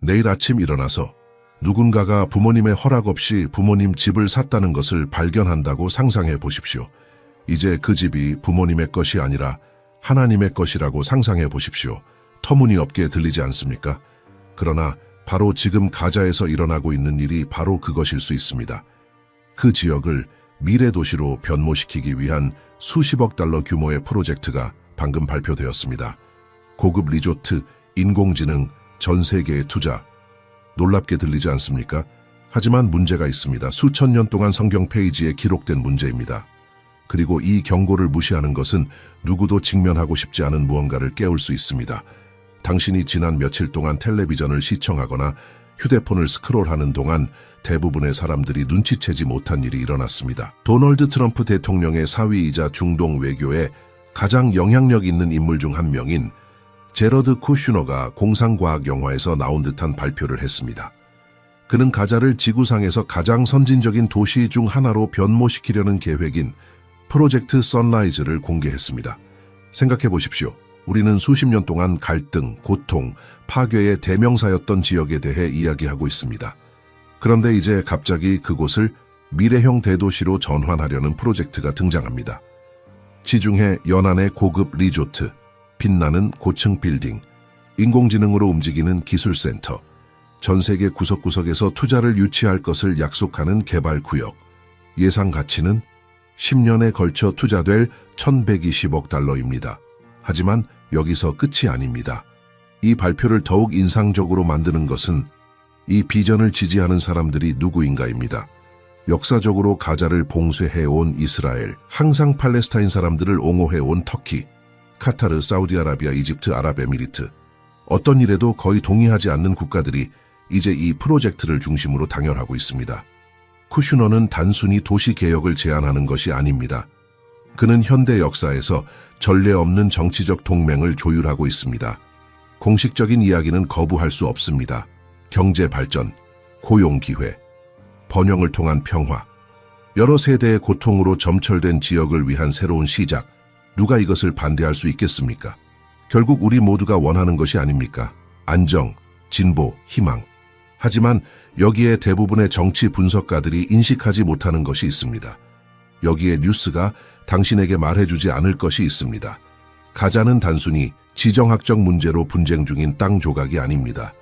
내일 아침 일어나서 누군가가 부모님의 허락 없이 부모님 집을 샀다는 것을 발견한다고 상상해 보십시오. 이제 그 집이 부모님의 것이 아니라 하나님의 것이라고 상상해 보십시오. 터무니없게 들리지 않습니까? 그러나 바로 지금 가자에서 일어나고 있는 일이 바로 그것일 수 있습니다. 그 지역을 미래 도시로 변모시키기 위한 수십억 달러 규모의 프로젝트가 방금 발표되었습니다. 고급 리조트, 인공지능, 전 세계의 투자. 놀랍게 들리지 않습니까? 하지만 문제가 있습니다. 수천 년 동안 성경 페이지에 기록된 문제입니다. 그리고 이 경고를 무시하는 것은 누구도 직면하고 싶지 않은 무언가를 깨울 수 있습니다. 당신이 지난 며칠 동안 텔레비전을 시청하거나 휴대폰을 스크롤하는 동안 대부분의 사람들이 눈치채지 못한 일이 일어났습니다. 도널드 트럼프 대통령의 사위이자 중동 외교에 가장 영향력 있는 인물 중 한 명인 제러드 쿠슈너가 공상과학 영화에서 나온 듯한 발표를 했습니다. 그는 가자를 지구상에서 가장 선진적인 도시 중 하나로 변모시키려는 계획인 프로젝트 선라이즈를 공개했습니다. 생각해 보십시오. 우리는 수십 년 동안 갈등, 고통, 파괴의 대명사였던 지역에 대해 이야기하고 있습니다. 그런데 이제 갑자기 그곳을 미래형 대도시로 전환하려는 프로젝트가 등장합니다. 지중해 연안의 고급 리조트, 빛나는 고층 빌딩, 인공지능으로 움직이는 기술센터, 전 세계 구석구석에서 투자를 유치할 것을 약속하는 개발구역, 예상 가치는 10년에 걸쳐 투자될 1,120억 달러입니다. 하지만 여기서 끝이 아닙니다. 이 발표를 더욱 인상적으로 만드는 것은 이 비전을 지지하는 사람들이 누구인가입니다. 역사적으로 가자를 봉쇄해온 이스라엘, 항상 팔레스타인 사람들을 옹호해온 터키, 카타르, 사우디아라비아, 이집트, 아랍에미리트, 어떤 일에도 거의 동의하지 않는 국가들이 이제 이 프로젝트를 중심으로 당열하고 있습니다. 쿠슈너는 단순히 도시개혁을 제안하는 것이 아닙니다. 그는 현대 역사에서 전례 없는 정치적 동맹을 조율하고 있습니다. 공식적인 이야기는 거부할 수 없습니다. 경제 발전, 고용 기회, 번영을 통한 평화, 여러 세대의 고통으로 점철된 지역을 위한 새로운 시작, 누가 이것을 반대할 수 있겠습니까? 결국 우리 모두가 원하는 것이 아닙니까? 안정, 진보, 희망. 하지만 여기에 대부분의 정치 분석가들이 인식하지 못하는 것이 있습니다. 여기에 뉴스가 당신에게 말해주지 않을 것이 있습니다. 가자는 단순히 지정학적 문제로 분쟁 중인 땅 조각이 아닙니다.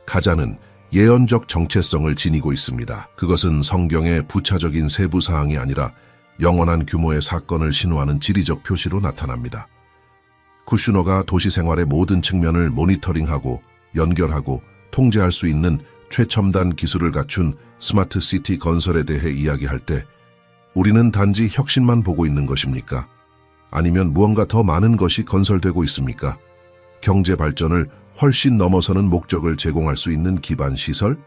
가자는 예언적 정체성을 지니고 있습니다. 그것은 성경의 부차적인 세부 사항이 아니라 영원한 규모의 사건을 신호하는 지리적 표시로 나타납니다. 쿠슈너가 도시 생활의 모든 측면을 모니터링하고 연결하고 통제할 수 있는 최첨단 기술을 갖춘 스마트 시티 건설에 대해 이야기할 때 우리는 단지 혁신만 보고 있는 것입니까? 아니면 무언가 더 많은 것이 건설되고 있습니까? 경제 발전을 훨씬 넘어서는 목적을 제공할 수 있는 기반 시설?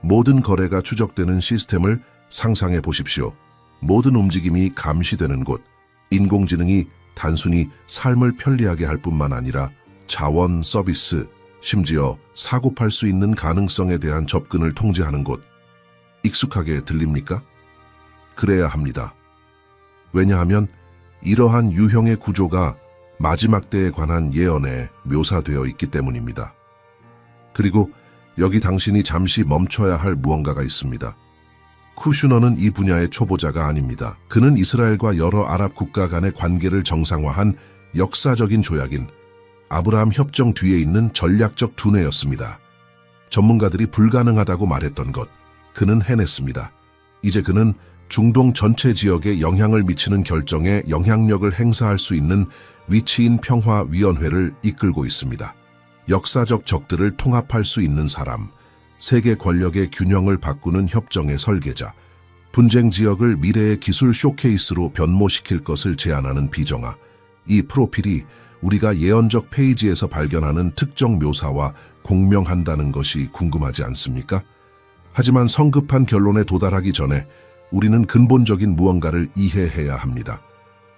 모든 거래가 추적되는 시스템을 상상해 보십시오. 모든 움직임이 감시되는 곳, 인공지능이 단순히 삶을 편리하게 할 뿐만 아니라 자원, 서비스, 심지어 사고팔 수 있는 가능성에 대한 접근을 통제하는 곳. 익숙하게 들립니까? 그래야 합니다. 왜냐하면 이러한 유형의 구조가 마지막 때에 관한 예언에 묘사되어 있기 때문입니다. 그리고 여기 당신이 잠시 멈춰야 할 무언가가 있습니다. 쿠슈너는 이 분야의 초보자가 아닙니다. 그는 이스라엘과 여러 아랍 국가 간의 관계를 정상화한 역사적인 조약인 아브라함 협정 뒤에 있는 전략적 두뇌였습니다. 전문가들이 불가능하다고 말했던 것, 그는 해냈습니다. 이제 그는 중동 전체 지역에 영향을 미치는 결정에 영향력을 행사할 수 있는 위치인 평화위원회를 이끌고 있습니다. 역사적 적들을 통합할 수 있는 사람, 세계 권력의 균형을 바꾸는 협정의 설계자, 분쟁 지역을 미래의 기술 쇼케이스로 변모시킬 것을 제안하는 비정아. 이 프로필이 우리가 예언적 페이지에서 발견하는 특정 묘사와 공명한다는 것이 궁금하지 않습니까? 하지만 성급한 결론에 도달하기 전에 우리는 근본적인 무언가를 이해해야 합니다.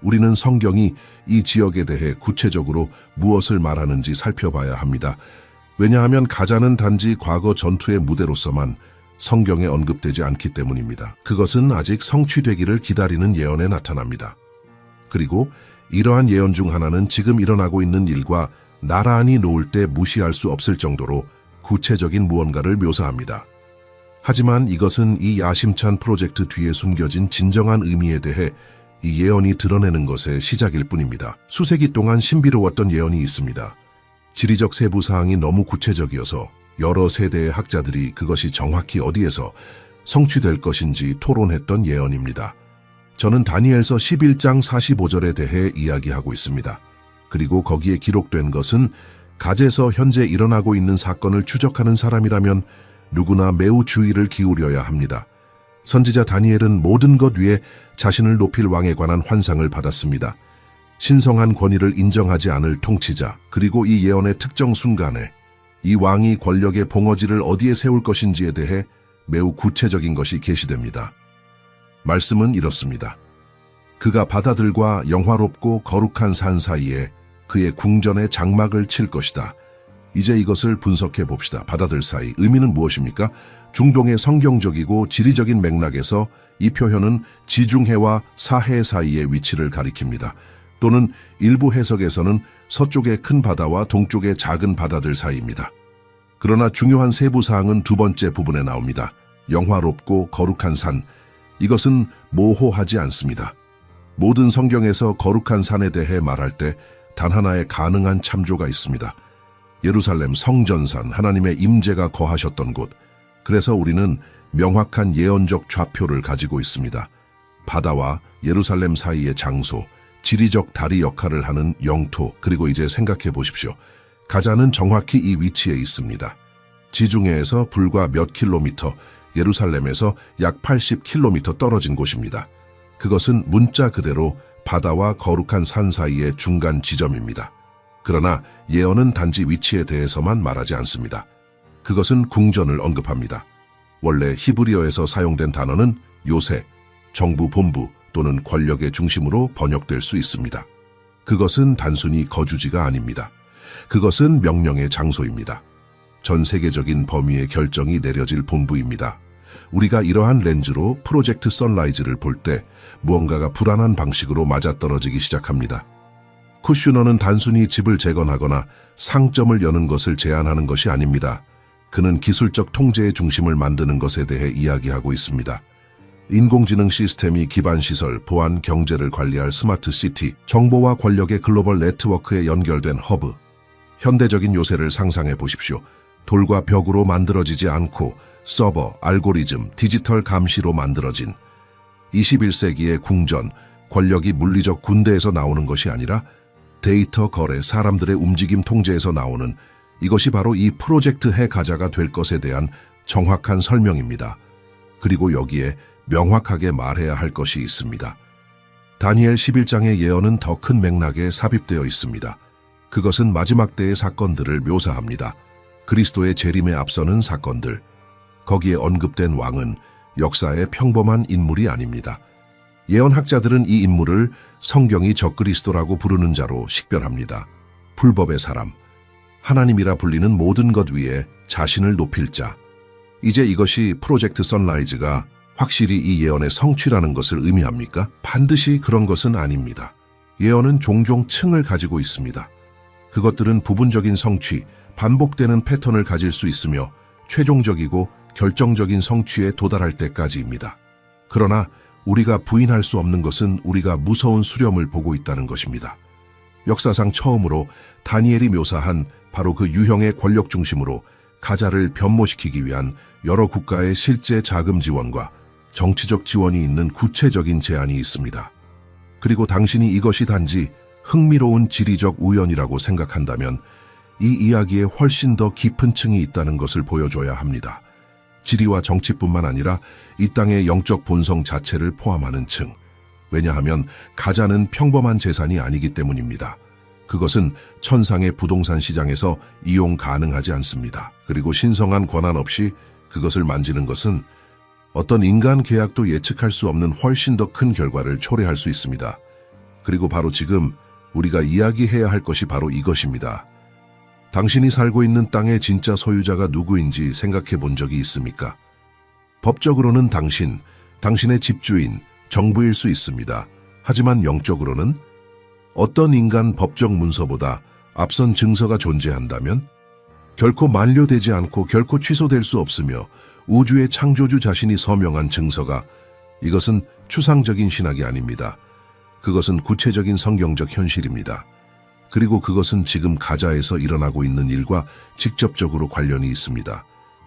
우리는 성경이 이 지역에 대해 구체적으로 무엇을 말하는지 살펴봐야 합니다. 왜냐하면 가자는 단지 과거 전투의 무대로서만 성경에 언급되지 않기 때문입니다. 그것은 아직 성취되기를 기다리는 예언에 나타납니다. 그리고 이러한 예언 중 하나는 지금 일어나고 있는 일과 나란히 놓을 때 무시할 수 없을 정도로 구체적인 무언가를 묘사합니다. 하지만 이것은 이 야심찬 프로젝트 뒤에 숨겨진 진정한 의미에 대해 이 예언이 드러내는 것의 시작일 뿐입니다. 수세기 동안 신비로웠던 예언이 있습니다. 지리적 세부 사항이 너무 구체적이어서 여러 세대의 학자들이 그것이 정확히 어디에서 성취될 것인지 토론했던 예언입니다. 저는 다니엘서 11장 45절에 대해 이야기하고 있습니다. 그리고 거기에 기록된 것은 갓에서 현재 일어나고 있는 사건을 추적하는 사람이라면 누구나 매우 주의를 기울여야 합니다. 선지자 다니엘은 모든 것 위에 자신을 높일 왕에 관한 환상을 받았습니다. 신성한 권위를 인정하지 않을 통치자, 그리고 이 예언의 특정 순간에 이 왕이 권력의 봉어지를 어디에 세울 것인지에 대해 매우 구체적인 것이 계시됩니다. 말씀은 이렇습니다. 그가 바다들과 영화롭고 거룩한 산 사이에 그의 궁전에 장막을 칠 것이다. 이제 이것을 분석해 봅시다. 바다들 사이, 의미는 무엇입니까? 중동의 성경적이고 지리적인 맥락에서 이 표현은 지중해와 사해 사이의 위치를 가리킵니다. 또는 일부 해석에서는 서쪽의 큰 바다와 동쪽의 작은 바다들 사이입니다. 그러나 중요한 세부 사항은 두 번째 부분에 나옵니다. 영화롭고 거룩한 산, 이것은 모호하지 않습니다. 모든 성경에서 거룩한 산에 대해 말할 때 단 하나의 가능한 참조가 있습니다. 예루살렘 성전산, 하나님의 임재가 거하셨던 곳. 그래서 우리는 명확한 예언적 좌표를 가지고 있습니다. 바다와 예루살렘 사이의 장소, 지리적 다리 역할을 하는 영토, 그리고 이제 생각해 보십시오. 가자는 정확히 이 위치에 있습니다. 지중해에서 불과 몇 킬로미터, 예루살렘에서 약 80킬로미터 떨어진 곳입니다. 그것은 문자 그대로 바다와 거룩한 산 사이의 중간 지점입니다. 그러나 예언은 단지 위치에 대해서만 말하지 않습니다. 그것은 궁전을 언급합니다. 원래 히브리어에서 사용된 단어는 요새, 정부 본부 또는 권력의 중심으로 번역될 수 있습니다. 그것은 단순히 거주지가 아닙니다. 그것은 명령의 장소입니다. 전 세계적인 범위의 결정이 내려질 본부입니다. 우리가 이러한 렌즈로 프로젝트 선라이즈를 볼 때 무언가가 불안한 방식으로 맞아떨어지기 시작합니다. 쿠슈너는 단순히 집을 재건하거나 상점을 여는 것을 제안하는 것이 아닙니다. 그는 기술적 통제의 중심을 만드는 것에 대해 이야기하고 있습니다. 인공지능 시스템이 기반 시설, 보안, 경제를 관리할 스마트 시티, 정보와 권력의 글로벌 네트워크에 연결된 허브. 현대적인 요새를 상상해 보십시오. 돌과 벽으로 만들어지지 않고 서버, 알고리즘, 디지털 감시로 만들어진 21세기의 궁전, 권력이 물리적 군대에서 나오는 것이 아니라 데이터 거래, 사람들의 움직임 통제에서 나오는, 이것이 바로 이 프로젝트 해 가자가 될 것에 대한 정확한 설명입니다. 그리고 여기에 명확하게 말해야 할 것이 있습니다. 다니엘 11장의 예언은 더 큰 맥락에 삽입되어 있습니다. 그것은 마지막 때의 사건들을 묘사합니다. 그리스도의 재림에 앞서는 사건들. 거기에 언급된 왕은 역사의 평범한 인물이 아닙니다. 예언학자들은 이 인물을 성경이 적그리스도라고 부르는 자로 식별합니다. 불법의 사람, 하나님이라 불리는 모든 것 위에 자신을 높일 자. 이제 이것이 프로젝트 선라이즈가 확실히 이 예언의 성취라는 것을 의미합니까? 반드시 그런 것은 아닙니다. 예언은 종종 층을 가지고 있습니다. 그것들은 부분적인 성취, 반복되는 패턴을 가질 수 있으며 최종적이고 결정적인 성취에 도달할 때까지입니다. 그러나 우리가 부인할 수 없는 것은 우리가 무서운 수렴을 보고 있다는 것입니다. 역사상 처음으로 다니엘이 묘사한 바로 그 유형의 권력 중심으로 가자를 변모시키기 위한 여러 국가의 실제 자금 지원과 정치적 지원이 있는 구체적인 제안이 있습니다. 그리고 당신이 이것이 단지 흥미로운 지리적 우연이라고 생각한다면 이 이야기에 훨씬 더 깊은 층이 있다는 것을 보여줘야 합니다. 지리와 정치뿐만 아니라 이 땅의 영적 본성 자체를 포함하는 층. 왜냐하면 가자는 평범한 재산이 아니기 때문입니다. 그것은 천상의 부동산 시장에서 이용 가능하지 않습니다. 그리고 신성한 권한 없이 그것을 만지는 것은 어떤 인간 계약도 예측할 수 없는 훨씬 더 큰 결과를 초래할 수 있습니다. 그리고 바로 지금 우리가 이야기해야 할 것이 바로 이것입니다. 당신이 살고 있는 땅의 진짜 소유자가 누구인지 생각해 본 적이 있습니까? 법적으로는 당신의 집주인, 정부일 수 있습니다. 하지만 영적으로는 어떤 인간 법적 문서보다 앞선 증서가 존재한다면 결코 만료되지 않고 결코 취소될 수 없으며 우주의 창조주 자신이 서명한 증서가 이것은 추상적인 신학이 아닙니다. 그것은 구체적인 성경적 현실입니다. 그리고 그것은 지금 가자에서 일어나고 있는 일과 직접적으로 관련이 있습니다.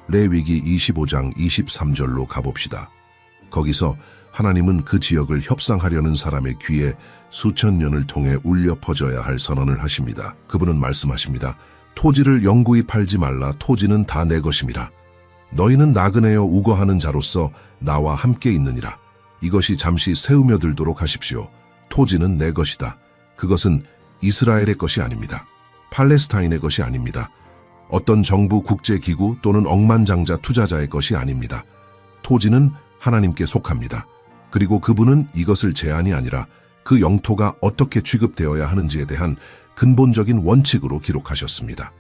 레위기 25장 23절로 가봅시다. 거기서 하나님은 그 지역을 협상하려는 사람의 귀에 수천 년을 통해 울려 퍼져야 할 선언을 하십니다. 그분은 말씀하십니다. 토지를 영구히 팔지 말라. 토지는 다 내 것임이라. 너희는 나그네여 우거하는 자로서 나와 함께 있느니라. 이것이 잠시 세우며 들도록 하십시오. 토지는 내 것이다. 그것은 이스라엘의 것이 아닙니다. 팔레스타인의 것이 아닙니다. 어떤 정부, 국제기구 또는 억만장자 투자자의 것이 아닙니다. 토지는 하나님께 속합니다. 그리고 그분은 이것을 제한이 아니라 그 영토가 어떻게 취급되어야 하는지에 대한 근본적인 원칙으로 기록하셨습니다.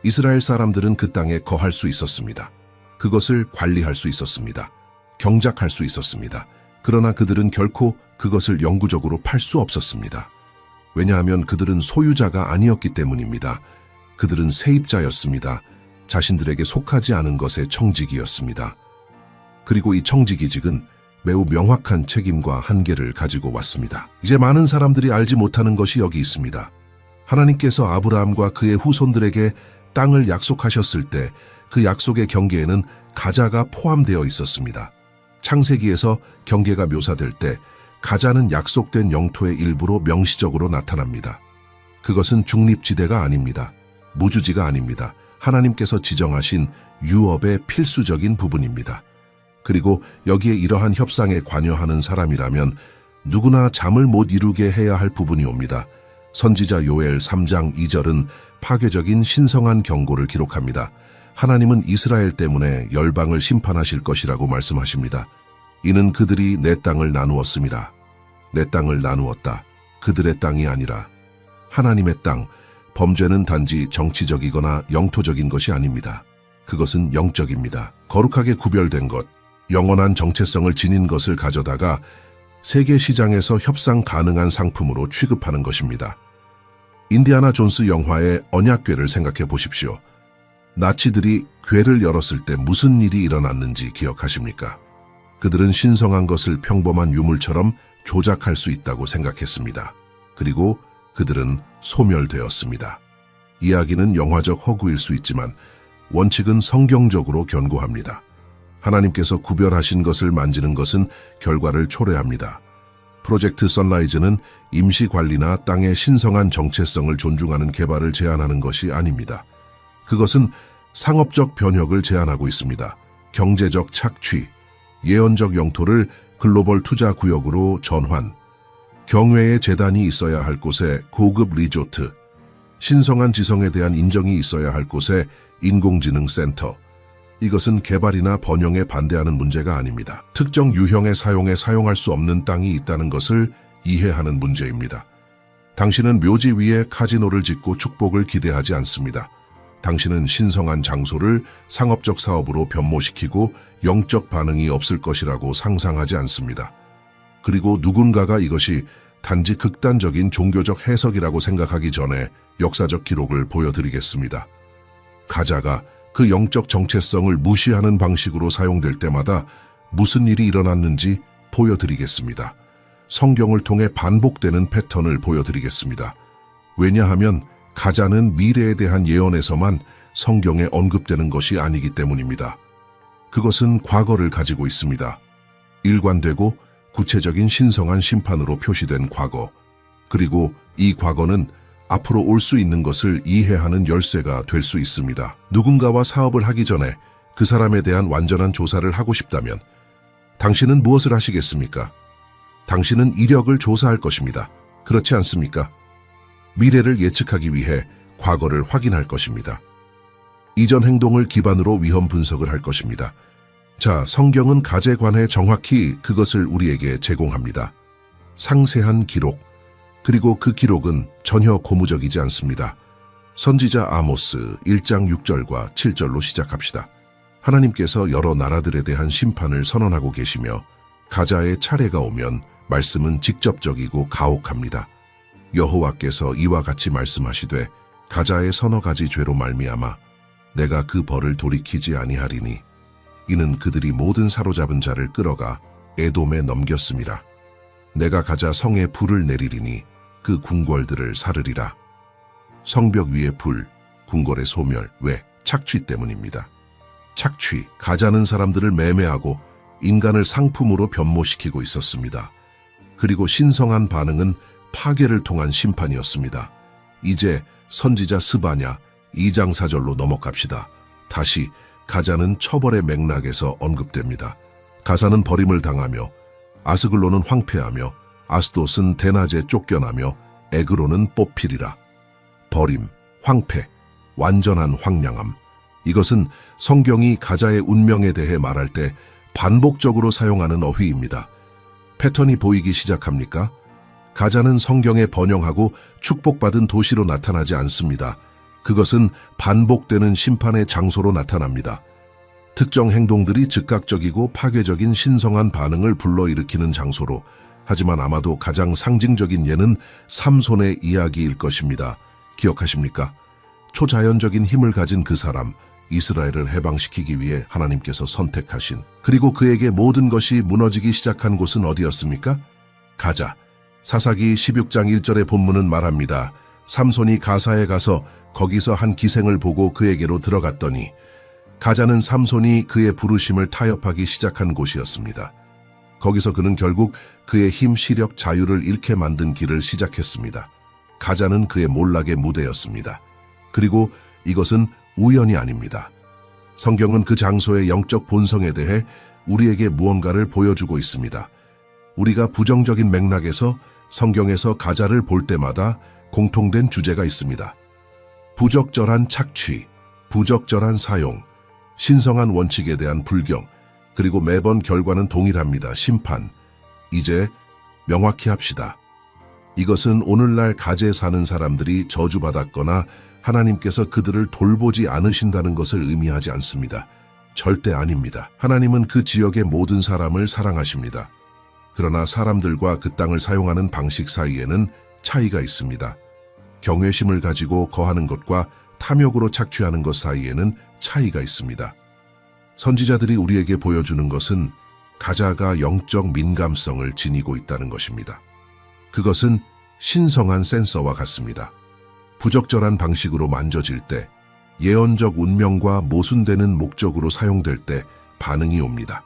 이스라엘 사람들은 그 땅에 거할 수 있었습니다. 그것을 관리할 수 있었습니다. 경작할 수 있었습니다. 그러나 그들은 결코 그것을 영구적으로 팔 수 없었습니다. 왜냐하면 그들은 소유자가 아니었기 때문입니다. 그들은 세입자였습니다. 자신들에게 속하지 않은 것의 청지기였습니다. 그리고 이 청지기직은 매우 명확한 책임과 한계를 가지고 왔습니다. 이제 많은 사람들이 알지 못하는 것이 여기 있습니다. 하나님께서 아브라함과 그의 후손들에게 땅을 약속하셨을 때 그 약속의 경계에는 가자가 포함되어 있었습니다. 창세기에서 경계가 묘사될 때 가자는 약속된 영토의 일부로 명시적으로 나타납니다. 그것은 중립지대가 아닙니다. 무주지가 아닙니다. 하나님께서 지정하신 유업의 필수적인 부분입니다. 그리고 여기에 이러한 협상에 관여하는 사람이라면 누구나 잠을 못 이루게 해야 할 부분이 옵니다. 선지자 요엘 3장 2절은 파괴적인 신성한 경고를 기록합니다. 하나님은 이스라엘 때문에 열방을 심판하실 것이라고 말씀하십니다. 이는 그들이 내 땅을 나누었음이라. 내 땅을 나누었다. 그들의 땅이 아니라 하나님의 땅. 범죄는 단지 정치적이거나 영토적인 것이 아닙니다. 그것은 영적입니다. 거룩하게 구별된 것, 영원한 정체성을 지닌 것을 가져다가 세계 시장에서 협상 가능한 상품으로 취급하는 것입니다. 인디아나 존스 영화의 언약궤를 생각해 보십시오. 나치들이 궤를 열었을 때 무슨 일이 일어났는지 기억하십니까? 그들은 신성한 것을 평범한 유물처럼 조작할 수 있다고 생각했습니다. 그리고 그들은 소멸되었습니다. 이야기는 영화적 허구일 수 있지만 원칙은 성경적으로 견고합니다. 하나님께서 구별하신 것을 만지는 것은 결과를 초래합니다. 프로젝트 선라이즈는 임시관리나 땅의 신성한 정체성을 존중하는 개발을 제안하는 것이 아닙니다. 그것은 상업적 변혁을 제안하고 있습니다. 경제적 착취, 예언적 영토를 글로벌 투자 구역으로 전환, 경외의 재단이 있어야 할 곳에 고급 리조트, 신성한 지성에 대한 인정이 있어야 할 곳에 인공지능 센터. 이것은 개발이나 번영에 반대하는 문제가 아닙니다. 특정 유형의 사용에 사용할 수 없는 땅이 있다는 것을 이해하는 문제입니다. 당신은 묘지 위에 카지노를 짓고 축복을 기대하지 않습니다. 당신은 신성한 장소를 상업적 사업으로 변모시키고 영적 반응이 없을 것이라고 상상하지 않습니다. 그리고 누군가가 이것이 단지 극단적인 종교적 해석이라고 생각하기 전에 역사적 기록을 보여드리겠습니다. 가자가 그 영적 정체성을 무시하는 방식으로 사용될 때마다 무슨 일이 일어났는지 보여드리겠습니다. 성경을 통해 반복되는 패턴을 보여드리겠습니다. 왜냐하면 가자는 미래에 대한 예언에서만 성경에 언급되는 것이 아니기 때문입니다. 그것은 과거를 가지고 있습니다. 일관되고 구체적인 신성한 심판으로 표시된 과거, 그리고 이 과거는 앞으로 올 수 있는 것을 이해하는 열쇠가 될 수 있습니다. 누군가와 사업을 하기 전에 그 사람에 대한 완전한 조사를 하고 싶다면 당신은 무엇을 하시겠습니까? 당신은 이력을 조사할 것입니다. 그렇지 않습니까? 미래를 예측하기 위해 과거를 확인할 것입니다. 이전 행동을 기반으로 위험 분석을 할 것입니다. 자, 성경은 가제에 관해 정확히 그것을 우리에게 제공합니다. 상세한 기록, 그리고 그 기록은 전혀 고무적이지 않습니다. 선지자 아모스 1장 6절과 7절로 시작합시다. 하나님께서 여러 나라들에 대한 심판을 선언하고 계시며 가자의 차례가 오면 말씀은 직접적이고 가혹합니다. 여호와께서 이와 같이 말씀하시되 가자의 서너 가지 죄로 말미암아 내가 그 벌을 돌이키지 아니하리니 이는 그들이 모든 사로잡은 자를 끌어가 에돔에 넘겼음이라. 내가 가자 성에 불을 내리리니 그 궁궐들을 사르리라. 성벽 위에 불, 궁궐의 소멸, 왜? 착취 때문입니다. 착취, 가자는 사람들을 매매하고 인간을 상품으로 변모시키고 있었습니다. 그리고 신성한 반응은 파괴를 통한 심판이었습니다. 이제 선지자 스바냐 2장 4절로 넘어갑시다. 다시 가자는 처벌의 맥락에서 언급됩니다. 가사는 버림을 당하며 아스글론은 황폐하며 아스돗은 대낮에 쫓겨나며 에그론은 뽑히리라. 버림, 황폐, 완전한 황량함. 이것은 성경이 가자의 운명에 대해 말할 때 반복적으로 사용하는 어휘입니다. 패턴이 보이기 시작합니까? 가자는 성경에 번영하고 축복받은 도시로 나타나지 않습니다. 그것은 반복되는 심판의 장소로 나타납니다. 특정 행동들이 즉각적이고 파괴적인 신성한 반응을 불러일으키는 장소로. 하지만 아마도 가장 상징적인 예는 삼손의 이야기일 것입니다. 기억하십니까? 초자연적인 힘을 가진 그 사람, 이스라엘을 해방시키기 위해 하나님께서 선택하신, 그리고 그에게 모든 것이 무너지기 시작한 곳은 어디였습니까? 가자. 사사기 16장 1절의 본문은 말합니다. 삼손이 가사에 가서 거기서 한 기생을 보고 그에게로 들어갔더니 가자는 삼손이 그의 부르심을 타협하기 시작한 곳이었습니다. 거기서 그는 결국 그의 힘, 시력, 자유를 잃게 만든 길을 시작했습니다. 가자는 그의 몰락의 무대였습니다. 그리고 이것은 우연이 아닙니다. 성경은 그 장소의 영적 본성에 대해 우리에게 무언가를 보여주고 있습니다. 우리가 부정적인 맥락에서 성경에서 가자를 볼 때마다 공통된 주제가 있습니다. 부적절한 착취, 부적절한 사용, 신성한 원칙에 대한 불경, 그리고 매번 결과는 동일합니다. 심판. 이제 명확히 합시다. 이것은 오늘날 가제 사는 사람들이 저주받았거나 하나님께서 그들을 돌보지 않으신다는 것을 의미하지 않습니다. 절대 아닙니다. 하나님은 그 지역의 모든 사람을 사랑하십니다. 그러나 사람들과 그 땅을 사용하는 방식 사이에는 차이가 있습니다. 경외심을 가지고 거하는 것과 탐욕으로 착취하는 것 사이에는 차이가 있습니다. 선지자들이 우리에게 보여주는 것은 가자가 영적 민감성을 지니고 있다는 것입니다. 그것은 신성한 센서와 같습니다. 부적절한 방식으로 만져질 때, 예언적 운명과 모순되는 목적으로 사용될 때 반응이 옵니다.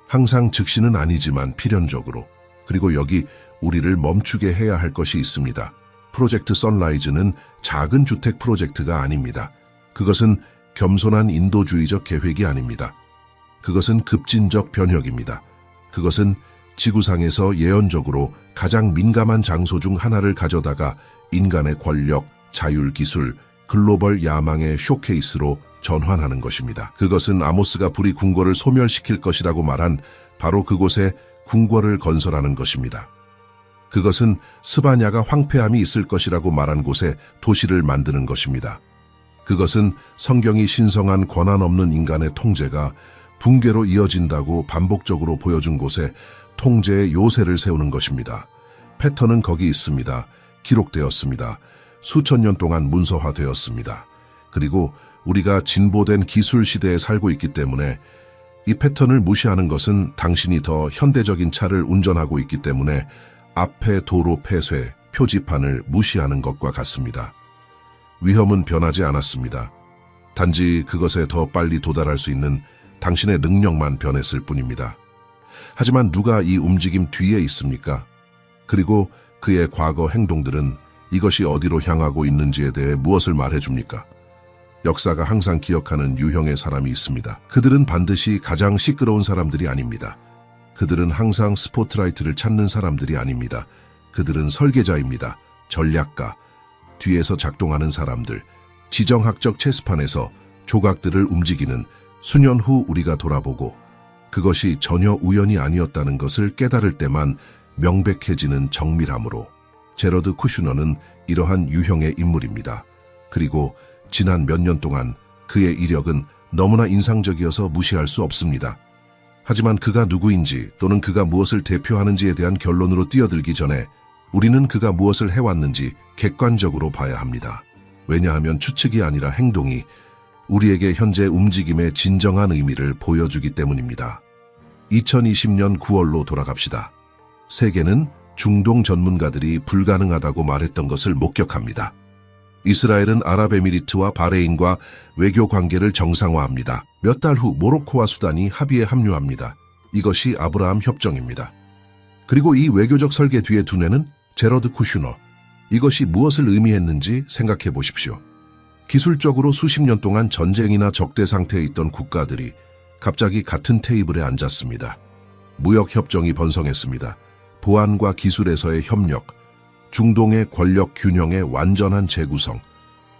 항상 즉시는 아니지만 필연적으로. 그리고 여기 우리를 멈추게 해야 할 것이 있습니다. 프로젝트 선라이즈는 작은 주택 프로젝트가 아닙니다. 그것은 겸손한 인도주의적 계획이 아닙니다. 그것은 급진적 변혁입니다. 그것은 지구상에서 예언적으로 가장 민감한 장소 중 하나를 가져다가 인간의 권력, 자율, 기술, 글로벌 야망의 쇼케이스로 전환하는 것입니다. 그것은 아모스가 불이 궁궐을 소멸시킬 것이라고 말한 바로 그곳에 궁궐을 건설하는 것입니다. 그것은 스바냐가 황폐함이 있을 것이라고 말한 곳에 도시를 만드는 것입니다. 그것은 성경이 신성한 권한 없는 인간의 통제가 붕괴로 이어진다고 반복적으로 보여준 곳에 통제의 요새를 세우는 것입니다. 패턴은 거기 있습니다. 기록되었습니다. 수천 년 동안 문서화되었습니다. 그리고 우리가 진보된 기술 시대에 살고 있기 때문에 이 패턴을 무시하는 것은 당신이 더 현대적인 차를 운전하고 있기 때문에 앞에 도로 폐쇄, 표지판을 무시하는 것과 같습니다. 위험은 변하지 않았습니다. 단지 그것에 더 빨리 도달할 수 있는 당신의 능력만 변했을 뿐입니다. 하지만 누가 이 움직임 뒤에 있습니까? 그리고 그의 과거 행동들은 이것이 어디로 향하고 있는지에 대해 무엇을 말해줍니까? 역사가 항상 기억하는 유형의 사람이 있습니다. 그들은 반드시 가장 시끄러운 사람들이 아닙니다. 그들은 항상 스포트라이트를 찾는 사람들이 아닙니다. 그들은 설계자입니다. 전략가, 뒤에서 작동하는 사람들, 지정학적 체스판에서 조각들을 움직이는 수년 후 우리가 돌아보고 그것이 전혀 우연이 아니었다는 것을 깨달을 때만 명백해지는 정밀함으로. 제러드 쿠슈너는 이러한 유형의 인물입니다. 그리고 지난 몇 년 동안 그의 이력은 너무나 인상적이어서 무시할 수 없습니다. 하지만 그가 누구인지 또는 그가 무엇을 대표하는지에 대한 결론으로 뛰어들기 전에 우리는 그가 무엇을 해왔는지 객관적으로 봐야 합니다. 왜냐하면 추측이 아니라 행동이 우리에게 현재 움직임의 진정한 의미를 보여주기 때문입니다. 2020년 9월로 돌아갑시다. 세계는 중동 전문가들이 불가능하다고 말했던 것을 목격합니다. 이스라엘은 아랍에미리트와 바레인과 외교 관계를 정상화합니다. 몇 달 후 모로코와 수단이 합의에 합류합니다. 이것이 아브라함 협정입니다. 그리고 이 외교적 설계 뒤에 두뇌는 제러드 쿠슈너. 이것이 무엇을 의미했는지 생각해 보십시오. 기술적으로 수십 년 동안 전쟁이나 적대 상태에 있던 국가들이 갑자기 같은 테이블에 앉았습니다. 무역협정이 번성했습니다. 보안과 기술에서의 협력, 중동의 권력 균형의 완전한 재구성,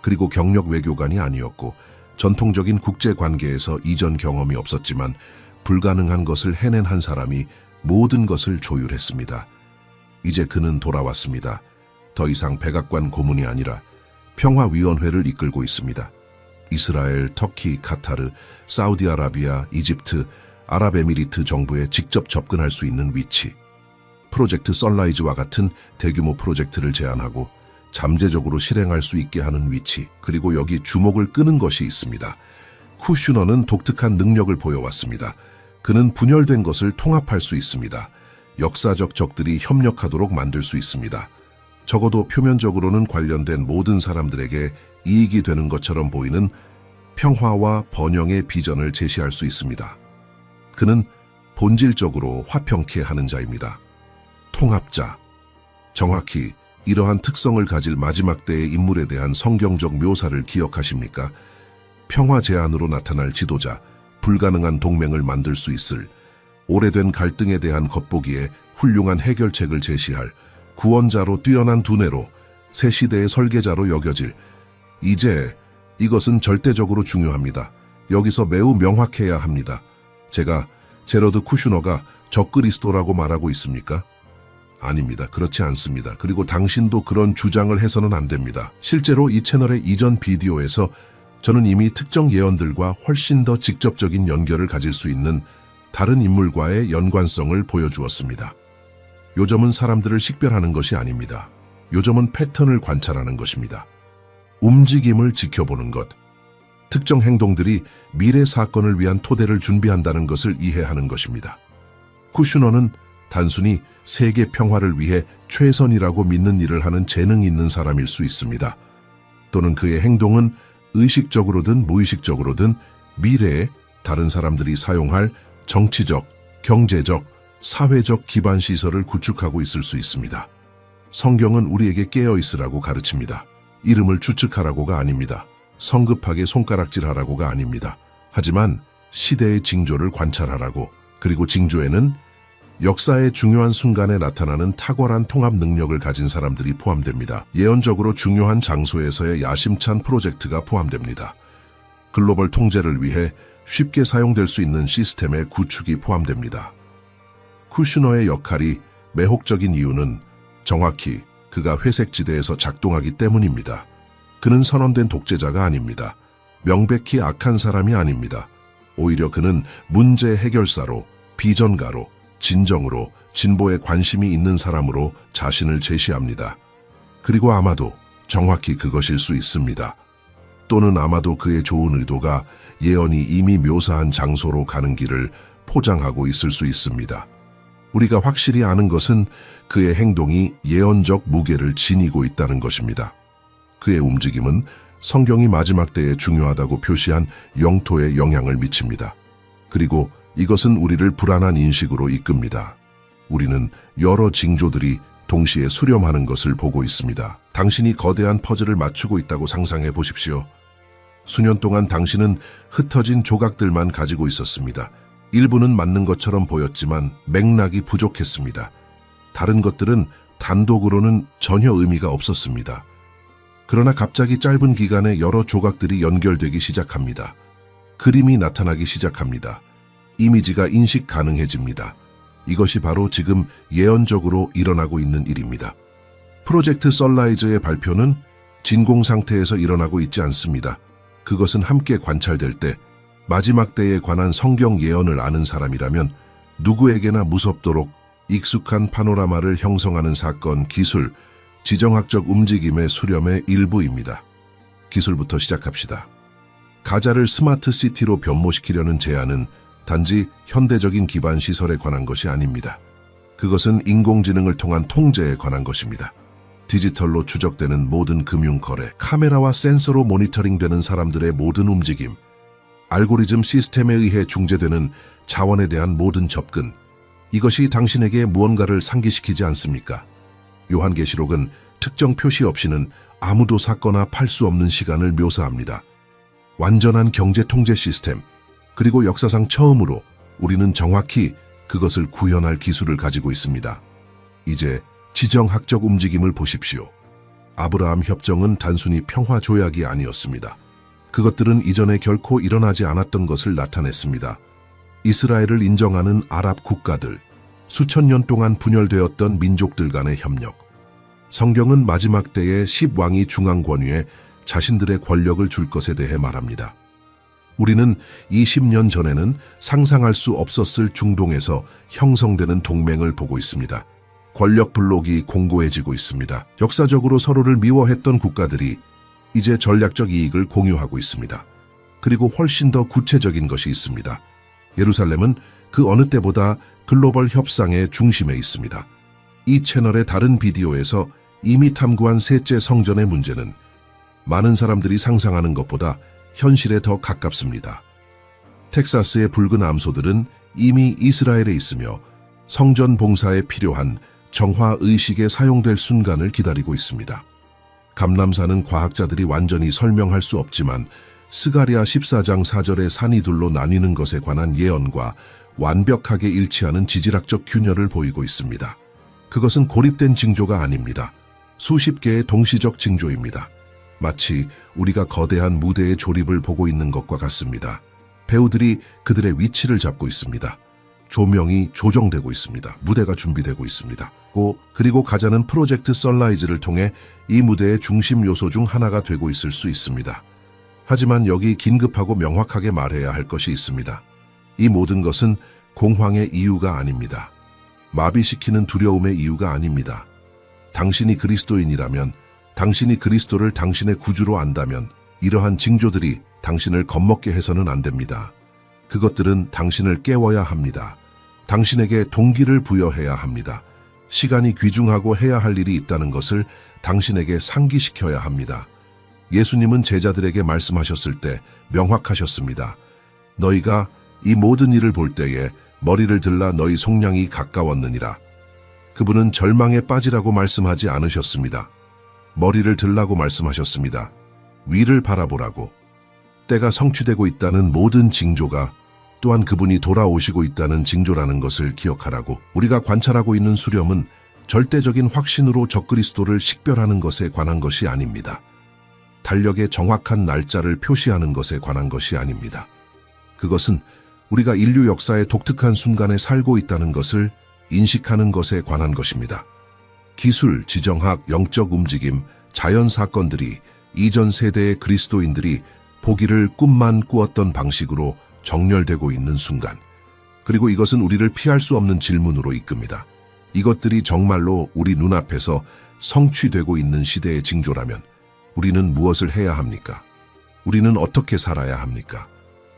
그리고 경력 외교관이 아니었고 전통적인 국제관계에서 이전 경험이 없었지만 불가능한 것을 해낸 한 사람이 모든 것을 조율했습니다. 이제 그는 돌아왔습니다. 더 이상 백악관 고문이 아니라 평화위원회를 이끌고 있습니다. 이스라엘, 터키, 카타르, 사우디아라비아, 이집트, 아랍에미리트 정부에 직접 접근할 수 있는 위치. 프로젝트 썬라이즈와 같은 대규모 프로젝트를 제안하고 잠재적으로 실행할 수 있게 하는 위치. 그리고 여기 주목을 끄는 것이 있습니다. 쿠슈너는 독특한 능력을 보여왔습니다. 그는 분열된 것을 통합할 수 있습니다. 역사적 적들이 협력하도록 만들 수 있습니다. 적어도 표면적으로는 관련된 모든 사람들에게 이익이 되는 것처럼 보이는 평화와 번영의 비전을 제시할 수 있습니다. 그는 본질적으로 화평케 하는 자입니다. 통합자. 정확히 이러한 특성을 가질 마지막 때의 인물에 대한 성경적 묘사를 기억하십니까? 평화 제안으로 나타날 지도자, 불가능한 동맹을 만들 수 있을, 오래된 갈등에 대한 겉보기에 훌륭한 해결책을 제시할, 구원자로 뛰어난 두뇌로 새 시대의 설계자로 여겨질. 이제 이것은 절대적으로 중요합니다. 여기서 매우 명확해야 합니다. 제가 제러드 쿠슈너가 적그리스도라고 말하고 있습니까? 아닙니다. 그렇지 않습니다. 그리고 당신도 그런 주장을 해서는 안 됩니다. 실제로 이 채널의 이전 비디오에서 저는 이미 특정 예언들과 훨씬 더 직접적인 연결을 가질 수 있는 다른 인물과의 연관성을 보여주었습니다. 요점은 사람들을 식별하는 것이 아닙니다. 요점은 패턴을 관찰하는 것입니다. 움직임을 지켜보는 것. 특정 행동들이 미래 사건을 위한 토대를 준비한다는 것을 이해하는 것입니다. 쿠슈너는 단순히 세계 평화를 위해 최선이라고 믿는 일을 하는 재능이 있는 사람일 수 있습니다. 또는 그의 행동은 의식적으로든 무의식적으로든 미래에 다른 사람들이 사용할 정치적, 경제적, 사회적 기반 시설을 구축하고 있을 수 있습니다. 성경은 우리에게 깨어있으라고 가르칩니다. 이름을 추측하라고가 아닙니다. 성급하게 손가락질하라고가 아닙니다. 하지만 시대의 징조를 관찰하라고, 그리고 징조에는 역사의 중요한 순간에 나타나는 탁월한 통합 능력을 가진 사람들이 포함됩니다. 예언적으로 중요한 장소에서의 야심찬 프로젝트가 포함됩니다. 글로벌 통제를 위해 쉽게 사용될 수 있는 시스템의 구축이 포함됩니다. 쿠슈너의 역할이 매혹적인 이유는 정확히 그가 회색지대에서 작동하기 때문입니다. 그는 선언된 독재자가 아닙니다. 명백히 악한 사람이 아닙니다. 오히려 그는 문제 해결사로, 비전가로, 진정으로, 진보에 관심이 있는 사람으로 자신을 제시합니다. 그리고 아마도 정확히 그것일 수 있습니다. 또는 아마도 그의 좋은 의도가 예언이 이미 묘사한 장소로 가는 길을 포장하고 있을 수 있습니다. 우리가 확실히 아는 것은 그의 행동이 예언적 무게를 지니고 있다는 것입니다. 그의 움직임은 성경이 마지막 때에 중요하다고 표시한 영토에 영향을 미칩니다. 그리고 이것은 우리를 불안한 인식으로 이끕니다. 우리는 여러 징조들이 동시에 수렴하는 것을 보고 있습니다. 당신이 거대한 퍼즐을 맞추고 있다고 상상해 보십시오. 수년 동안 당신은 흩어진 조각들만 가지고 있었습니다. 일부는 맞는 것처럼 보였지만 맥락이 부족했습니다. 다른 것들은 단독으로는 전혀 의미가 없었습니다. 그러나 갑자기 짧은 기간에 여러 조각들이 연결되기 시작합니다. 그림이 나타나기 시작합니다. 이미지가 인식 가능해집니다. 이것이 바로 지금 예언적으로 일어나고 있는 일입니다. 프로젝트 썬라이즈의 발표는 진공 상태에서 일어나고 있지 않습니다. 그것은 함께 관찰될 때 마지막 때에 관한 성경 예언을 아는 사람이라면 누구에게나 무섭도록 익숙한 파노라마를 형성하는 사건, 기술, 지정학적 움직임의 수렴의 일부입니다. 기술부터 시작합시다. 가자를 스마트 시티로 변모시키려는 제안은 단지 현대적인 기반 시설에 관한 것이 아닙니다. 그것은 인공지능을 통한 통제에 관한 것입니다. 디지털로 추적되는 모든 금융 거래, 카메라와 센서로 모니터링되는 사람들의 모든 움직임, 알고리즘 시스템에 의해 중재되는 자원에 대한 모든 접근, 이것이 당신에게 무언가를 상기시키지 않습니까? 요한계시록은 특정 표시 없이는 아무도 샀거나 팔 수 없는 시간을 묘사합니다. 완전한 경제 통제 시스템, 그리고 역사상 처음으로 우리는 정확히 그것을 구현할 기술을 가지고 있습니다. 이제 지정학적 움직임을 보십시오. 아브라함 협정은 단순히 평화 조약이 아니었습니다. 그것들은 이전에 결코 일어나지 않았던 것을 나타냈습니다. 이스라엘을 인정하는 아랍 국가들, 수천 년 동안 분열되었던 민족들 간의 협력. 성경은 마지막 때에 10왕이 중앙 권위에 자신들의 권력을 줄 것에 대해 말합니다. 우리는 20년 전에는 상상할 수 없었을 중동에서 형성되는 동맹을 보고 있습니다. 권력 블록이 공고해지고 있습니다. 역사적으로 서로를 미워했던 국가들이 이제 전략적 이익을 공유하고 있습니다. 그리고 훨씬 더 구체적인 것이 있습니다. 예루살렘은 그 어느 때보다 글로벌 협상의 중심에 있습니다. 이 채널의 다른 비디오에서 이미 탐구한 셋째 성전의 문제는 많은 사람들이 상상하는 것보다 현실에 더 가깝습니다. 텍사스의 붉은 암소들은 이미 이스라엘에 있으며 성전 봉사에 필요한 정화 의식에 사용될 순간을 기다리고 있습니다. 감람산은 과학자들이 완전히 설명할 수 없지만 스가랴 14장 4절의 산이 둘로 나뉘는 것에 관한 예언과 완벽하게 일치하는 지질학적 균열을 보이고 있습니다. 그것은 고립된 징조가 아닙니다. 수십 개의 동시적 징조입니다. 마치 우리가 거대한 무대의 조립을 보고 있는 것과 같습니다. 배우들이 그들의 위치를 잡고 있습니다. 조명이 조정되고 있습니다. 무대가 준비되고 있습니다. 그리고 가자는 프로젝트 선라이즈를 통해 이 무대의 중심 요소 중 하나가 되고 있을 수 있습니다. 하지만 여기 긴급하고 명확하게 말해야 할 것이 있습니다. 이 모든 것은 공황의 이유가 아닙니다. 마비시키는 두려움의 이유가 아닙니다. 당신이 그리스도인이라면, 당신이 그리스도를 당신의 구주로 안다면 이러한 징조들이 당신을 겁먹게 해서는 안 됩니다. 그것들은 당신을 깨워야 합니다. 당신에게 동기를 부여해야 합니다. 시간이 귀중하고 해야 할 일이 있다는 것을 당신에게 상기시켜야 합니다. 예수님은 제자들에게 말씀하셨을 때 명확하셨습니다. 너희가 이 모든 일을 볼 때에 머리를 들라 너희 속량이 가까웠느니라. 그분은 절망에 빠지라고 말씀하지 않으셨습니다. 머리를 들라고 말씀하셨습니다. 위를 바라보라고. 때가 성취되고 있다는 모든 징조가 또한 그분이 돌아오시고 있다는 징조라는 것을 기억하라고. 우리가 관찰하고 있는 수렴은 절대적인 확신으로 적그리스도를 식별하는 것에 관한 것이 아닙니다. 달력의 정확한 날짜를 표시하는 것에 관한 것이 아닙니다. 그것은 우리가 인류 역사의 독특한 순간에 살고 있다는 것을 인식하는 것에 관한 것입니다. 기술, 지정학, 영적 움직임, 자연 사건들이 이전 세대의 그리스도인들이 보기를 꿈만 꾸었던 방식으로 정렬되고 있는 순간, 그리고 이것은 우리를 피할 수 없는 질문으로 이끕니다. 이것들이 정말로 우리 눈앞에서 성취되고 있는 시대의 징조라면 우리는 무엇을 해야 합니까? 우리는 어떻게 살아야 합니까?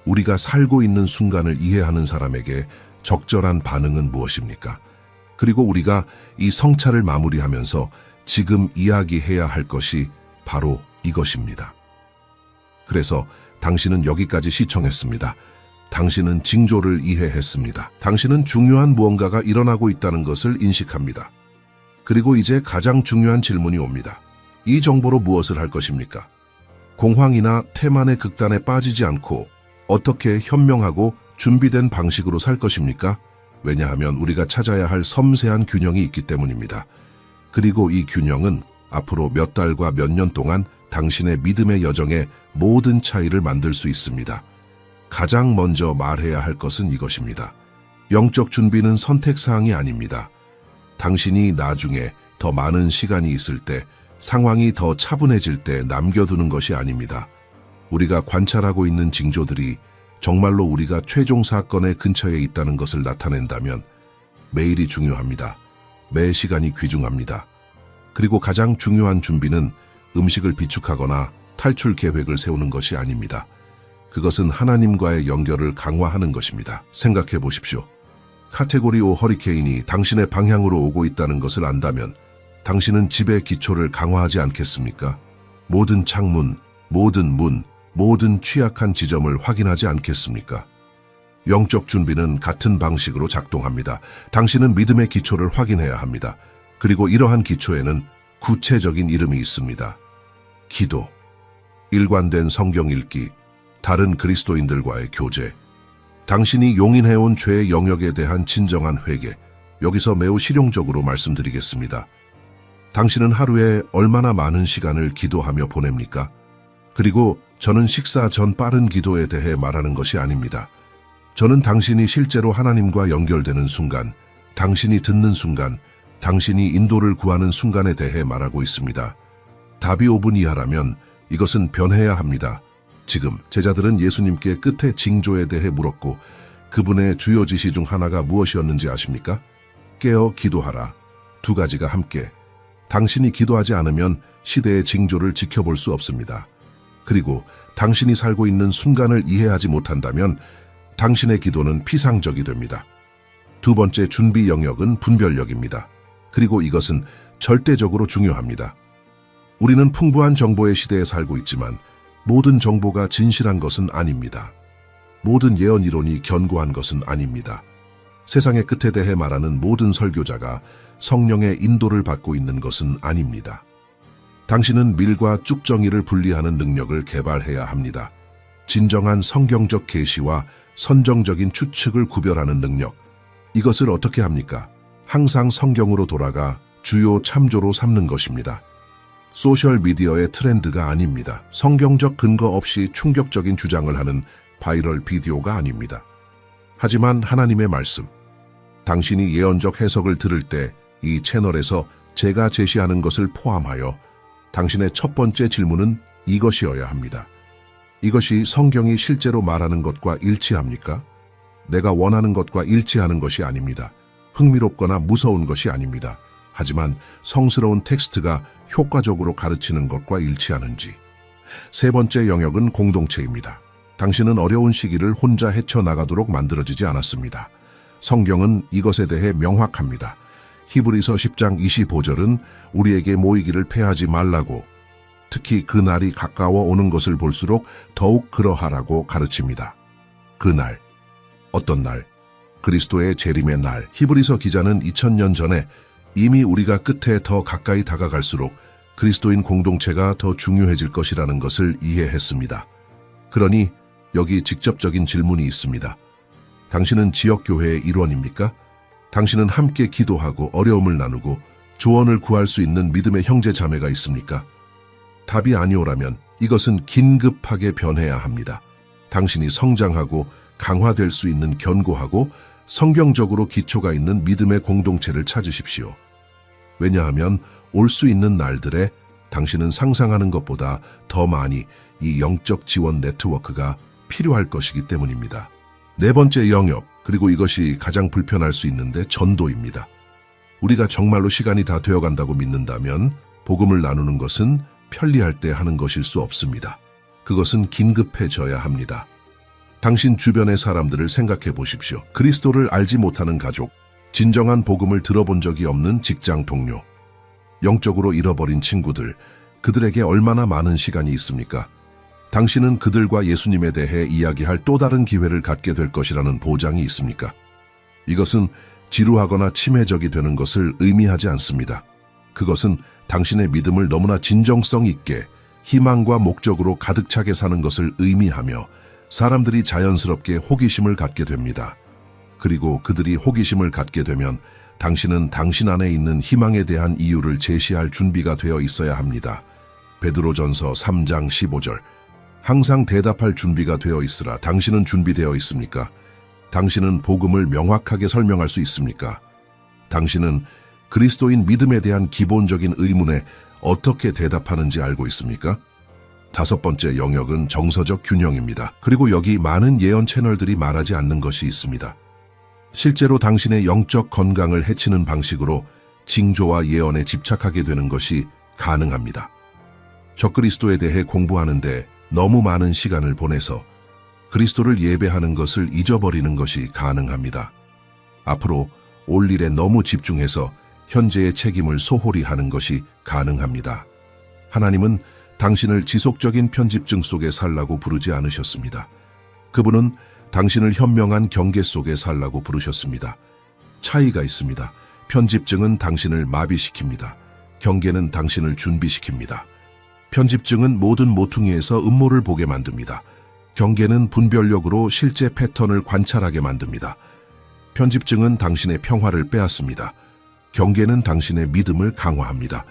우리가 살고 있는 순간을 이해하는 사람에게 적절한 반응은 무엇입니까? 그리고 우리가 이 성찰을 마무리하면서 지금 이야기해야 할 것이 바로 이것입니다. 그래서 당신은 여기까지 시청했습니다. 당신은 징조를 이해했습니다. 당신은 중요한 무언가가 일어나고 있다는 것을 인식합니다. 그리고 이제 가장 중요한 질문이 옵니다. 이 정보로 무엇을 할 것입니까? 공황이나 태만의 극단에 빠지지 않고 어떻게 현명하고 준비된 방식으로 살 것입니까? 왜냐하면 우리가 찾아야 할 섬세한 균형이 있기 때문입니다. 그리고 이 균형은 앞으로 몇 달과 몇 년 동안 당신의 믿음의 여정에 모든 차이를 만들 수 있습니다. 가장 먼저 말해야 할 것은 이것입니다. 영적 준비는 선택사항이 아닙니다. 당신이 나중에 더 많은 시간이 있을 때, 상황이 더 차분해질 때 남겨두는 것이 아닙니다. 우리가 관찰하고 있는 징조들이 정말로 우리가 최종 사건의 근처에 있다는 것을 나타낸다면 매일이 중요합니다. 매 시간이 귀중합니다. 그리고 가장 중요한 준비는 음식을 비축하거나 탈출 계획을 세우는 것이 아닙니다. 그것은 하나님과의 연결을 강화하는 것입니다. 생각해 보십시오. 카테고리 5 허리케인이 당신의 방향으로 오고 있다는 것을 안다면 당신은 집의 기초를 강화하지 않겠습니까? 모든 창문, 모든 문, 모든 취약한 지점을 확인하지 않겠습니까? 영적 준비는 같은 방식으로 작동합니다. 당신은 믿음의 기초를 확인해야 합니다. 그리고 이러한 기초에는 구체적인 이름이 있습니다. 기도, 일관된 성경 읽기, 다른 그리스도인들과의 교제, 당신이 용인해온 죄의 영역에 대한 진정한 회개, 여기서 매우 실용적으로 말씀드리겠습니다. 당신은 하루에 얼마나 많은 시간을 기도하며 보냅니까? 그리고 저는 식사 전 빠른 기도에 대해 말하는 것이 아닙니다. 저는 당신이 실제로 하나님과 연결되는 순간, 당신이 듣는 순간, 당신이 인도를 구하는 순간에 대해 말하고 있습니다. 답이 5분 이하라면 이것은 변해야 합니다. 지금 제자들은 예수님께 끝의 징조에 대해 물었고 그분의 주요 지시 중 하나가 무엇이었는지 아십니까? 깨어 기도하라. 두 가지가 함께. 당신이 기도하지 않으면 시대의 징조를 지켜볼 수 없습니다. 그리고 당신이 살고 있는 순간을 이해하지 못한다면 당신의 기도는 피상적이 됩니다. 두 번째 준비 영역은 분별력입니다. 그리고 이것은 절대적으로 중요합니다. 우리는 풍부한 정보의 시대에 살고 있지만 모든 정보가 진실한 것은 아닙니다. 모든 예언 이론이 견고한 것은 아닙니다. 세상의 끝에 대해 말하는 모든 설교자가 성령의 인도를 받고 있는 것은 아닙니다. 당신은 밀과 쭉정이를 분리하는 능력을 개발해야 합니다. 진정한 성경적 계시와 선정적인 추측을 구별하는 능력. 이것을 어떻게 합니까? 항상 성경으로 돌아가 주요 참조로 삼는 것입니다. 소셜미디어의 트렌드가 아닙니다. 성경적 근거 없이 충격적인 주장을 하는 바이럴 비디오가 아닙니다. 하지만 하나님의 말씀, 당신이 예언적 해석을 들을 때 이 채널에서 제가 제시하는 것을 포함하여 당신의 첫 번째 질문은 이것이어야 합니다. 이것이 성경이 실제로 말하는 것과 일치합니까? 내가 원하는 것과 일치하는 것이 아닙니다. 흥미롭거나 무서운 것이 아닙니다. 하지만 성스러운 텍스트가 효과적으로 가르치는 것과 일치하는지. 세 번째 영역은 공동체입니다. 당신은 어려운 시기를 혼자 헤쳐나가도록 만들어지지 않았습니다. 성경은 이것에 대해 명확합니다. 히브리서 10장 25절은 우리에게 모이기를 패하지 말라고, 특히 그 날이 가까워 오는 것을 볼수록 더욱 그러하라고 가르칩니다. 그 날, 어떤 날? 그리스도의 재림의 날. 히브리서 기자는 2000년 전에 이미 우리가 끝에 더 가까이 다가갈수록 그리스도인 공동체가 더 중요해질 것이라는 것을 이해했습니다. 그러니 여기 직접적인 질문이 있습니다. 당신은 지역교회의 일원입니까? 당신은 함께 기도하고 어려움을 나누고 조언을 구할 수 있는 믿음의 형제 자매가 있습니까? 답이 아니오라면 이것은 긴급하게 변해야 합니다. 당신이 성장하고 강화될 수 있는 견고하고 성경적으로 기초가 있는 믿음의 공동체를 찾으십시오. 왜냐하면 올 수 있는 날들에 당신은 상상하는 것보다 더 많이 이 영적 지원 네트워크가 필요할 것이기 때문입니다. 네 번째 영역, 그리고 이것이 가장 불편할 수 있는데 전도입니다. 우리가 정말로 시간이 다 되어간다고 믿는다면 복음을 나누는 것은 편리할 때 하는 것일 수 없습니다. 그것은 긴급해져야 합니다. 당신 주변의 사람들을 생각해 보십시오. 그리스도를 알지 못하는 가족, 진정한 복음을 들어본 적이 없는 직장 동료, 영적으로 잃어버린 친구들, 그들에게 얼마나 많은 시간이 있습니까? 당신은 그들과 예수님에 대해 이야기할 또 다른 기회를 갖게 될 것이라는 보장이 있습니까? 이것은 지루하거나 치매적이 되는 것을 의미하지 않습니다. 그것은 당신의 믿음을 너무나 진정성 있게 희망과 목적으로 가득 차게 사는 것을 의미하며 사람들이 자연스럽게 호기심을 갖게 됩니다. 그리고 그들이 호기심을 갖게 되면 당신은 당신 안에 있는 희망에 대한 이유를 제시할 준비가 되어 있어야 합니다. 베드로전서 3장 15절. 항상 대답할 준비가 되어 있으라. 당신은 준비되어 있습니까? 당신은 복음을 명확하게 설명할 수 있습니까? 당신은 그리스도인 믿음에 대한 기본적인 의문에 어떻게 대답하는지 알고 있습니까? 다섯 번째 영역은 정서적 균형입니다. 그리고 여기 많은 예언 채널들이 말하지 않는 것이 있습니다. 실제로 당신의 영적 건강을 해치는 방식으로 징조와 예언에 집착하게 되는 것이 가능합니다. 적그리스도에 대해 공부하는데 너무 많은 시간을 보내서 그리스도를 예배하는 것을 잊어버리는 것이 가능합니다. 앞으로 올 일에 너무 집중해서 현재의 책임을 소홀히 하는 것이 가능합니다. 하나님은 당신을 지속적인 편집증 속에 살라고 부르지 않으셨습니다. 그분은 당신을 현명한 경계 속에 살라고 부르셨습니다. 차이가 있습니다. 편집증은 당신을 마비시킵니다. 경계는 당신을 준비시킵니다. 편집증은 모든 모퉁이에서 음모를 보게 만듭니다. 경계는 분별력으로 실제 패턴을 관찰하게 만듭니다. 편집증은 당신의 평화를 빼앗습니다. 경계는 당신의 믿음을 강화합니다.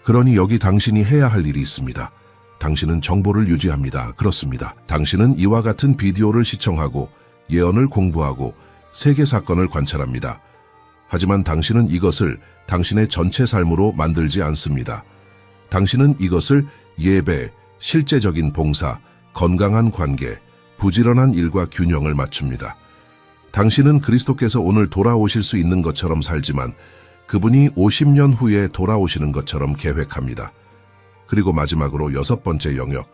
그러니 여기 당신이 해야 할 일이 있습니다. 당신은 정보를 유지합니다. 그렇습니다. 당신은 이와 같은 비디오를 시청하고 예언을 공부하고 세계 사건을 관찰합니다. 하지만 당신은 이것을 당신의 전체 삶으로 만들지 않습니다. 당신은 이것을 예배, 실제적인 봉사, 건강한 관계, 부지런한 일과 균형을 맞춥니다. 당신은 그리스도께서 오늘 돌아오실 수 있는 것처럼 살지만 그분이 50년 후에 돌아오시는 것처럼 계획합니다. 그리고 마지막으로 6번째 영역,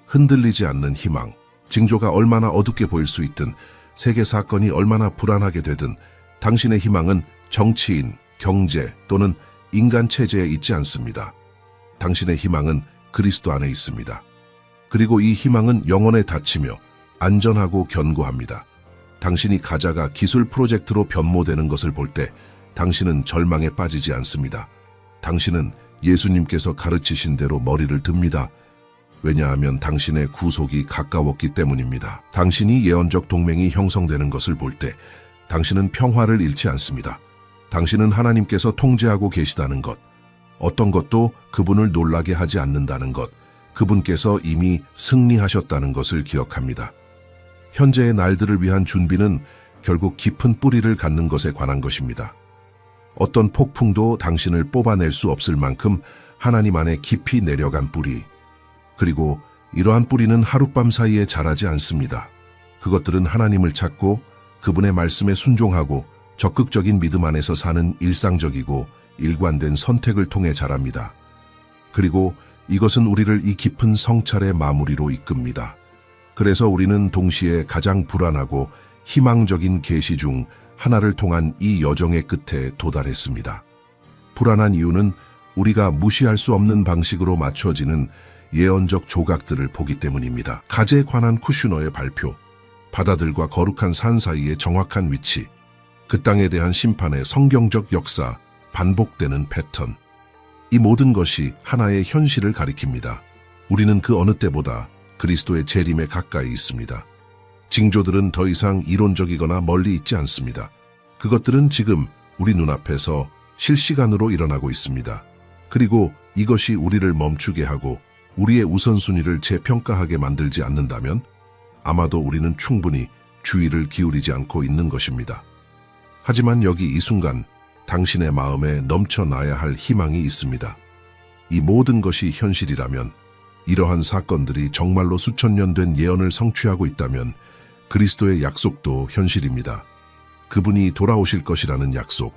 흔들리지 않는 희망. 징조가 얼마나 어둡게 보일 수 있든, 세계 사건이 얼마나 불안하게 되든 당신의 희망은 정치인, 경제 또는 인간 체제에 있지 않습니다. 당신의 희망은 그리스도 안에 있습니다. 그리고 이 희망은 영혼에 닫히며 안전하고 견고합니다. 당신이 가자가 기술 프로젝트로 변모되는 것을 볼 때 당신은 절망에 빠지지 않습니다. 당신은 예수님께서 가르치신 대로 머리를 듭니다. 왜냐하면 당신의 구속이 가까웠기 때문입니다. 당신이 예언적 동맹이 형성되는 것을 볼 때 당신은 평화를 잃지 않습니다. 당신은 하나님께서 통제하고 계시다는 것, 어떤 것도 그분을 놀라게 하지 않는다는 것, 그분께서 이미 승리하셨다는 것을 기억합니다. 현재의 날들을 위한 준비는 결국 깊은 뿌리를 갖는 것에 관한 것입니다. 어떤 폭풍도 당신을 뽑아낼 수 없을 만큼 하나님 안에 깊이 내려간 뿌리, 그리고 이러한 뿌리는 하룻밤 사이에 자라지 않습니다. 그것들은 하나님을 찾고 그분의 말씀에 순종하고 적극적인 믿음 안에서 사는 일상적이고 일관된 선택을 통해 자랍니다. 그리고 이것은 우리를 이 깊은 성찰의 마무리로 이끕니다. 그래서 우리는 동시에 가장 불안하고 희망적인 계시 중 하나를 통한 이 여정의 끝에 도달했습니다. 불안한 이유는 우리가 무시할 수 없는 방식으로 맞춰지는 예언적 조각들을 보기 때문입니다. 가제에 관한 쿠슈너의 발표, 바다들과 거룩한 산 사이의 정확한 위치, 그 땅에 대한 심판의 성경적 역사, 반복되는 패턴, 이 모든 것이 하나의 현실을 가리킵니다. 우리는 그 어느 때보다 그리스도의 재림에 가까이 있습니다. 징조들은 더 이상 이론적이거나 멀리 있지 않습니다. 그것들은 지금 우리 눈앞에서 실시간으로 일어나고 있습니다. 그리고 이것이 우리를 멈추게 하고 우리의 우선순위를 재평가하게 만들지 않는다면 아마도 우리는 충분히 주의를 기울이지 않고 있는 것입니다. 하지만 여기 이 순간 당신의 마음에 넘쳐나야 할 희망이 있습니다. 이 모든 것이 현실이라면, 이러한 사건들이 정말로 수천 년 된 예언을 성취하고 있다면 그리스도의 약속도 현실입니다. 그분이 돌아오실 것이라는 약속,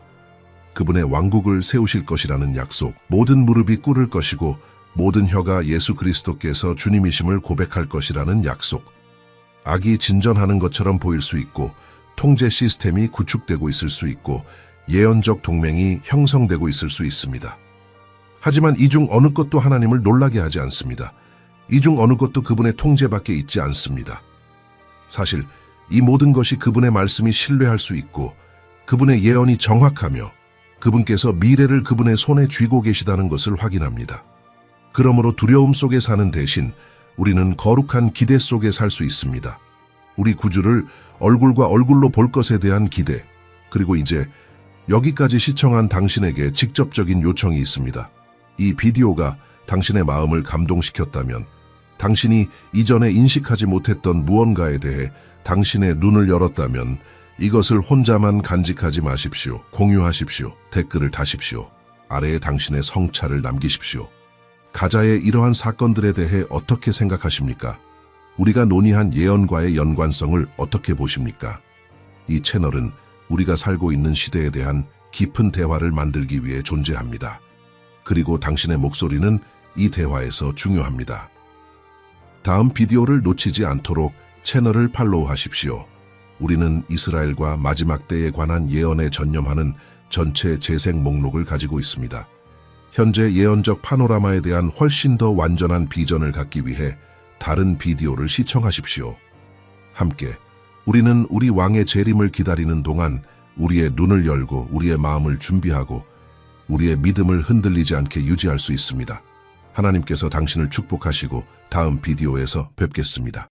그분의 왕국을 세우실 것이라는 약속, 모든 무릎이 꿇을 것이고 모든 혀가 예수 그리스도께서 주님이심을 고백할 것이라는 약속. 악이 진전하는 것처럼 보일 수 있고 통제 시스템이 구축되고 있을 수 있고 예언적 동맹이 형성되고 있을 수 있습니다. 하지만 이 중 어느 것도 하나님을 놀라게 하지 않습니다. 이 중 어느 것도 그분의 통제 밖에 있지 않습니다. 사실 이 모든 것이 그분의 말씀이 신뢰할 수 있고 그분의 예언이 정확하며 그분께서 미래를 그분의 손에 쥐고 계시다는 것을 확인합니다. 그러므로 두려움 속에 사는 대신 우리는 거룩한 기대 속에 살 수 있습니다. 우리 구주를 얼굴과 얼굴로 볼 것에 대한 기대, 그리고 이제 여기까지 시청한 당신에게 직접적인 요청이 있습니다. 이 비디오가 당신의 마음을 감동시켰다면, 당신이 이전에 인식하지 못했던 무언가에 대해 당신의 눈을 열었다면 이것을 혼자만 간직하지 마십시오. 공유하십시오. 댓글을 다십시오. 아래에 당신의 성찰을 남기십시오. 가자의 이러한 사건들에 대해 어떻게 생각하십니까? 우리가 논의한 예언과의 연관성을 어떻게 보십니까? 이 채널은 우리가 살고 있는 시대에 대한 깊은 대화를 만들기 위해 존재합니다. 그리고 당신의 목소리는 이 대화에서 중요합니다. 다음 비디오를 놓치지 않도록 채널을 팔로우하십시오. 우리는 이스라엘과 마지막 때에 관한 예언에 전념하는 전체 재생 목록을 가지고 있습니다. 현재 예언적 파노라마에 대한 훨씬 더 완전한 비전을 갖기 위해 다른 비디오를 시청하십시오. 함께 우리는 우리 왕의 재림을 기다리는 동안 우리의 눈을 열고 우리의 마음을 준비하고 우리의 믿음을 흔들리지 않게 유지할 수 있습니다. 하나님께서 당신을 축복하시고 다음 비디오에서 뵙겠습니다.